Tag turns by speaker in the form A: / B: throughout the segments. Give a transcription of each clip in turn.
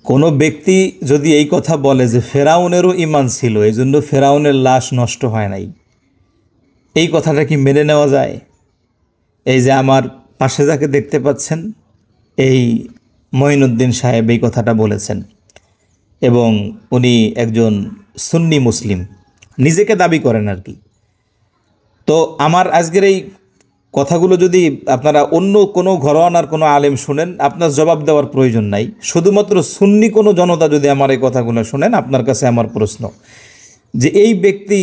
A: কোনো ব্যক্তি যদি এই কথা বলে যে ফেরাউনেরও ঈমান ছিল এই জন্য ফেরাউনের লাশ নষ্ট হয় নাই, এই কথাটা কি মেনে নেওয়া যায়? এই যে আমার পাশে যাকে দেখতে পাচ্ছেন, এই মঈনুদ্দিন সাহেব এই কথাটা বলেছেন এবং উনি একজন সুন্নি মুসলিম নিজেকে দাবি করেন আর কি। তো আমার আজকের এই কথাগুলো যদি আপনারা অন্য কোনো ঘরোয়ানার কোনো আলেম শুনেন, আপনার জবাব দেওয়ার প্রয়োজন নাই। শুধুমাত্র সুন্নি কোনো জনতা যদি আমার এই কথাগুলো শুনেন, আপনার কাছে আমার প্রশ্ন যে এই ব্যক্তি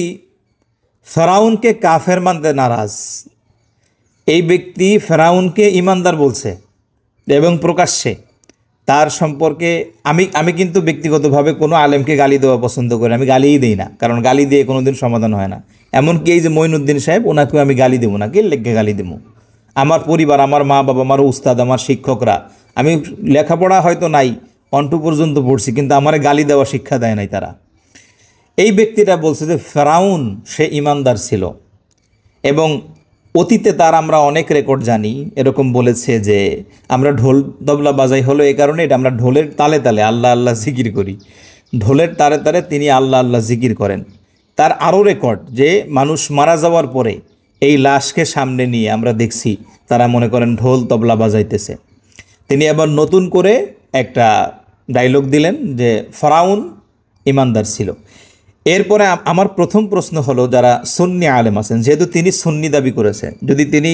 A: ফেরাউনকে কাফের মানতে নারাজ, এই ব্যক্তি ফেরাউনকে ইমানদার বলছে এবং প্রকাশ্যে তার সম্পর্কে আমি কিন্তু ব্যক্তিগতভাবে কোনো আলেমকে গালি দেওয়া পছন্দ করি, আমি গালিই দিই না, কারণ গালি দিয়ে কোনো দিন সমাধান হয় না। এমনকি এই যে মঈনুদ্দিন সাহেব, ওনাকেও আমি গালি দেবো না, কে লেখকে গালি দেবো? আমার পরিবার, আমার মা বাবা, আমার উস্তাদ, আমার শিক্ষকরা, আমি লেখাপড়া হয়তো নাই, 1 2 পর্যন্ত পড়ছি, কিন্তু আমারে গালি দেওয়া শিক্ষা দেয় নাই তারা। এই ব্যক্তিটা বলছে যে ফেরাউন সে ইমানদার ছিল এবং অতীতে তার আমরা অনেক রেকর্ড জানি, এরকম বলেছে যে আমরা ঢোল তবলা বাজাই হলো এই কারণে, এটা আমরা ঢোলের তালে তালে আল্লাহ আল্লাহ জিকির করি, ঢোলের তারে তারে তিনি আল্লাহ আল্লাহ জিকির করেন। তার আরও রেকর্ড যে মানুষ মারা যাওয়ার পরে এই লাশকে সামনে নিয়ে আমরা দেখছি তারা মনে করেন ঢোল তবলা বাজাইতেছে। তিনি আবার নতুন করে একটা ডায়লগ দিলেন যে ফেরাউন ইমানদার ছিল। এরপরে আমার প্রথম প্রশ্ন হলো, যারা সুন্নি আলেম আছেন, যেহেতু তিনি সুন্নি দাবি করেছেন, যদি তিনি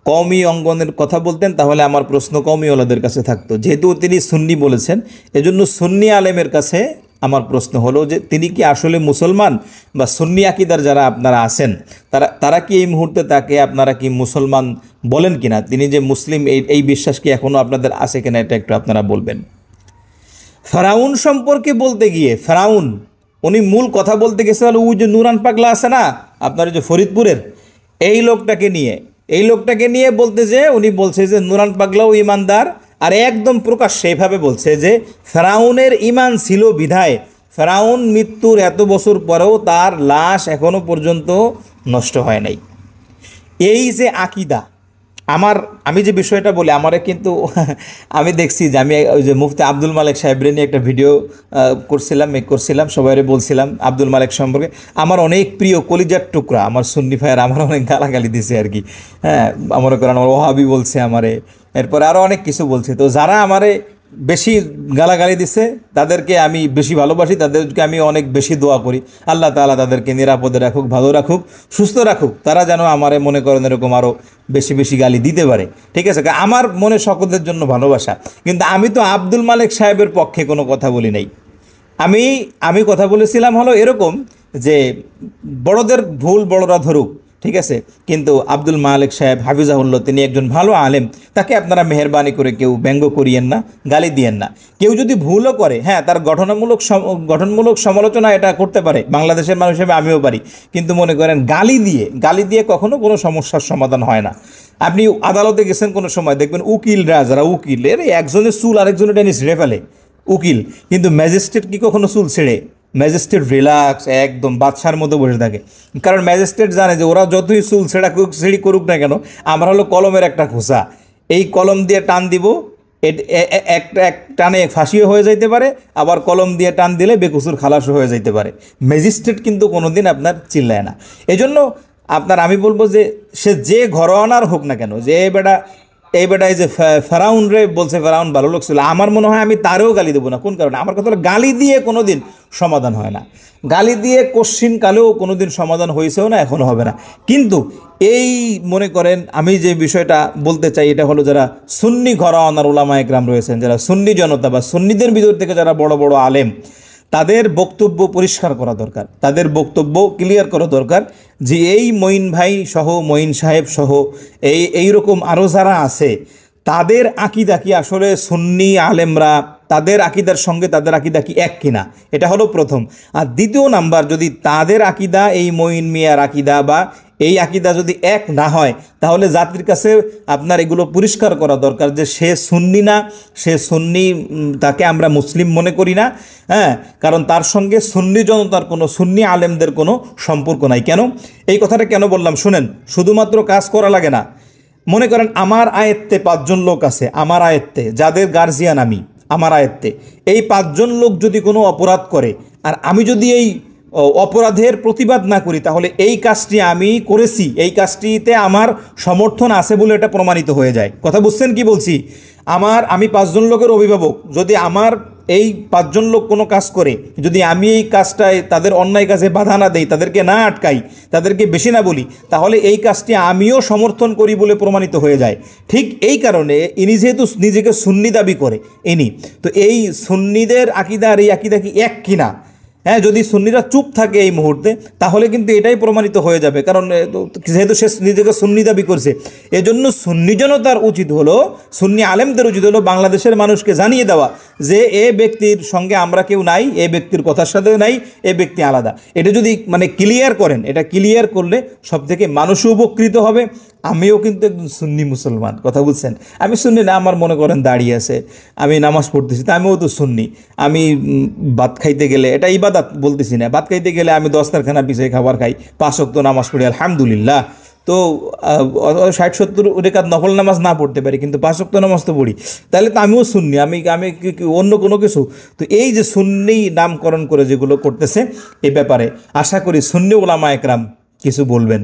A: কওমি অঙ্গনের কথা বলতেন তাহলে আমার প্রশ্ন কওমিওয়ালাদের কাছে থাকতো। যেহেতু তিনি সুন্নি বলেছেন, এজন্য সুন্নি আলেমের কাছে আমার প্রশ্ন হলো যে তিনি কি আসলে মুসলমান, বা সুন্নি আকিদার যারা আপনারা আছেন তারা কি এই মুহূর্তে তাকে আপনারা কি মুসলমান বলেন কিনা? তিনি যে মুসলিম এই বিশ্বাস কি এখনও আপনাদের আছে কিনা, এটা একটু আপনারা বলবেন। ফেরাউন সম্পর্কে বলতে গিয়ে ফেরাউন উনি মূল কথা বলতে গেছে হলো ওই যে নুরান পাগলা আছে না আপনার যে ফরিদপুরের, এই লোকটাকে নিয়ে বলতে যে উনি বলছে যে নুরান পাগলাও ইমানদার, আর একদম প্রকাশ্যে এইভাবে বলছে যে ফেরাউনের ইমান ছিল বিধায় ফেরাউন মৃত্যুর এত বছর পরেও তার লাশ এখনো পর্যন্ত নষ্ট হয় নাই। এই যে আকিদা, আমি যে বিষয়টা বলি, আমারে কিন্তু আমি দেখছি যে আমি ওই যে মুফতি আব্দুল মালেক সাহেবরে নিয়ে একটা ভিডিও করছিলাম, সবাইরে বলছিলাম আব্দুল মালেক সম্পর্কে। আমার অনেক প্রিয় কলিজার টুকরা আমার সুন্নি ভাইয়ের আমার অনেক গালাগালি দিছে আর কি, হ্যাঁ, আমার কারণ আমার ওহাবি বলছে আমারে, এরপরে আরও অনেক কিছু বলছে। তো যারা আমারে বেশি গালাগালি দিছে তাদেরকে আমি বেশি ভালোবাসি, তাদেরকে আমি অনেক বেশি দোয়া করি, আল্লাহ তাআলা তাদেরকে নিরাপদে রাখুক, ভালো রাখুক, সুস্থ রাখুক, তারা যেন আমারে মনে করেন এরকম আরও বেশি বেশি গালি দিতে পারে, ঠিক আছে? আমার মনে সকলের জন্য ভালোবাসা, কিন্তু আমি তো আব্দুল মালেক সাহেবের পক্ষে কোনো কথা বলি নাই। আমি কথা বলেছিলাম হলো এরকম যে বড়দের ভুল বড়রা ধরুক, ঠিক আছে, কিন্তু আব্দুল মালেক সাহেব হাফিজাহুল্লাহ তিনি একজন ভালো আলেম, তাকে আপনারা মেহেরবানি করে কেউ ব্যঙ্গ করিয়েন না, গালি দিয়েন না। কেউ যদি ভুলও করে, হ্যাঁ, তার গঠনমূলক সমালোচনা এটা করতে পারে, বাংলাদেশের মানুষ হিসেবে আমিও পারি, কিন্তু মনে করেন গালি দিয়ে কখনো কোনো সমস্যার সমাধান হয় না। আপনি আদালতে গেছেন কোনো সময়, দেখবেন উকিলরা যারা উকিলের একজনের চুল আরেকজনের টেনে ছিঁড়ে ফেলে উকিল, কিন্তু ম্যাজিস্ট্রেট কি কখনো চুল ছেড়ে? ম্যাজিস্ট্রেট রিল্যাক্স একদম বাদশার মতো বসে থাকে, কারণ ম্যাজিস্ট্রেট জানে যে ওরা যতই চুল ছেড়ি করুক না কেন, আমরা হলো কলমের একটা খোসা, এই কলম দিয়ে টান দিব, এক টানে ফাঁসিও হয়ে যাইতে পারে, আবার কলম দিয়ে টান দিলে বেকসুর খালাসও হয়ে যাইতে পারে। ম্যাজিস্ট্রেট কিন্তু কোনোদিন আপনার চিল্লায় না। এজন্য আমি বলবো যে সে যে ঘরোয়ানার হোক না কেন, যে এই বেটাই যে ফেরাউন রে বলছে ফেরাউন ভালো লোক ছিল, আমার মনে হয় আমি তারেও গালি দেবো না। কোন কারণে? আমার কথা হলো গালি দিয়ে কোনো দিন সমাধান হয় না, গালি দিয়ে কোশ্চিন কালেও কোনো দিন সমাধান হয়েছেও না, এখনও হবে না। কিন্তু এই মনে করেন আমি যে বিষয়টা বলতে চাই এটা হলো, যারা সুন্নি ঘরানার উলামা একরাম রয়েছেন, যারা সুন্নি জনতা বা সুন্নিদের ভিতর থেকে যারা বড় বড় আলেম, তাদের বক্তব্য পরিষ্কার করা দরকার, তাদের বক্তব্য ক্লিয়ার করা দরকার যে এই মঈন ভাই সহ, মঈন সাহেব সহ, এইরকম আরও যারা আছে তাদের আকিদা কি আসলে সুন্নি আলেমরা তাদের আকিদার সঙ্গে তাদের আকিদা কি এক কিনা, এটা হলো প্রথম। আর দ্বিতীয় নাম্বার, যদি তাদের আকিদা এই মঈন মিয়ার আকিদা বা এই আকিদা যদি এক না হয়, তাহলে জাতির কাছে আপনার এগুলো পরিষ্কার করা দরকার যে সে সুন্নি না, সে সুন্নি, তাকে আমরা মুসলিম মনে করি না, হ্যাঁ, কারণ তার সঙ্গে সুন্নি জনতার কোনো, সুন্নি আলেমদের কোনো সম্পর্ক নাই। কেন এই কথাটা কেন বললাম শুনেন, শুধুমাত্র কাজ করা লাগে না। মনে করেন আমার আয়ত্তে 5 জন লোক আছে, আমার আয়ত্তে যাদের গার্জিয়ান আমার আয়ত্তে। এই 5 জন লোক যদি কোনো অপরাধ করে আর আমি যদি এই অপরাধের প্রতিবাদ না করি, তাহলে এই কাজটি আমি করেছি, এই কাজটিতে আমার সমর্থন আছে বলে এটা প্রমাণিত হয়ে যায়। কথা বুঝছেন কি বলছি? আমি 5 জন লোকের অভিভাবক, যদি আমার এই 5 জন লোক কোনো কাজ করে, যদি আমি এই কাজটায় তাদের অন্যায় কাজে বাধা না দেই, তাদেরকে না আটকাই, তাদেরকে বেশি না বলি, তাহলে এই কাজটি আমিও সমর্থন করি বলে প্রমাণিত হয়ে যায়। ঠিক এই কারণে ইনি যেহেতু নিজেকে সুন্নি দাবি করে ইনি, তো এই সুন্নিদের আকিদা আর এই আকিদা কি এক কিনা, হ্যাঁ, যদি সুন্নিরা চুপ থাকে এই মুহূর্তে, তাহলে কিন্তু এটাই প্রমাণিত হয়ে যাবে। কারণ যেহেতু সে নিজেকে সুন্নি দাবি করছে, এজন্য সুন্নি জনতার উচিত হলো, সুন্নি আলেমদের উচিত হলো বাংলাদেশের মানুষকে জানিয়ে দেওয়া যে এ ব্যক্তির সঙ্গে আমরা কেউ নাই, এ ব্যক্তির কথার সাথে নাই, এ ব্যক্তি আলাদা। এটা যদি মানে ক্লিয়ার করেন, এটা ক্লিয়ার করলে সব থেকে মানুষও উপকৃত হবে। আমিও কিন্তু একজন সুন্নি মুসলমান, কথা বুঝছেন? আমি সুন্নি না, আমার মনে করেন দাঁড়িয়ে আছে, আমি নামাজ পড়তেছি, তা আমিও তো সুন্নি। আমি ভাত খাইতে গেলে, এটা ইবাদত বলতেছি না, ভাত খাইতে গেলে আমি দস্তারখানা পিছিয়ে খাবার খাই, 5 ওয়াক্ত নামাজ পড়ি আলহামদুলিল্লাহ। তো 60-70 রেকাত নফল নামাজ না পড়তে পারি, কিন্তু 5 ওয়াক্ত নামাজ তো পড়ি, তাহলে তো আমিও সুন্নি। আমি আমি অন্য কোনো কিছু? তো এই যে সুন্নি নামকরণ করে যেগুলো করতেছে, এই ব্যাপারে আশা করি সুন্নি উলামা একরাম কিছু বলবেন।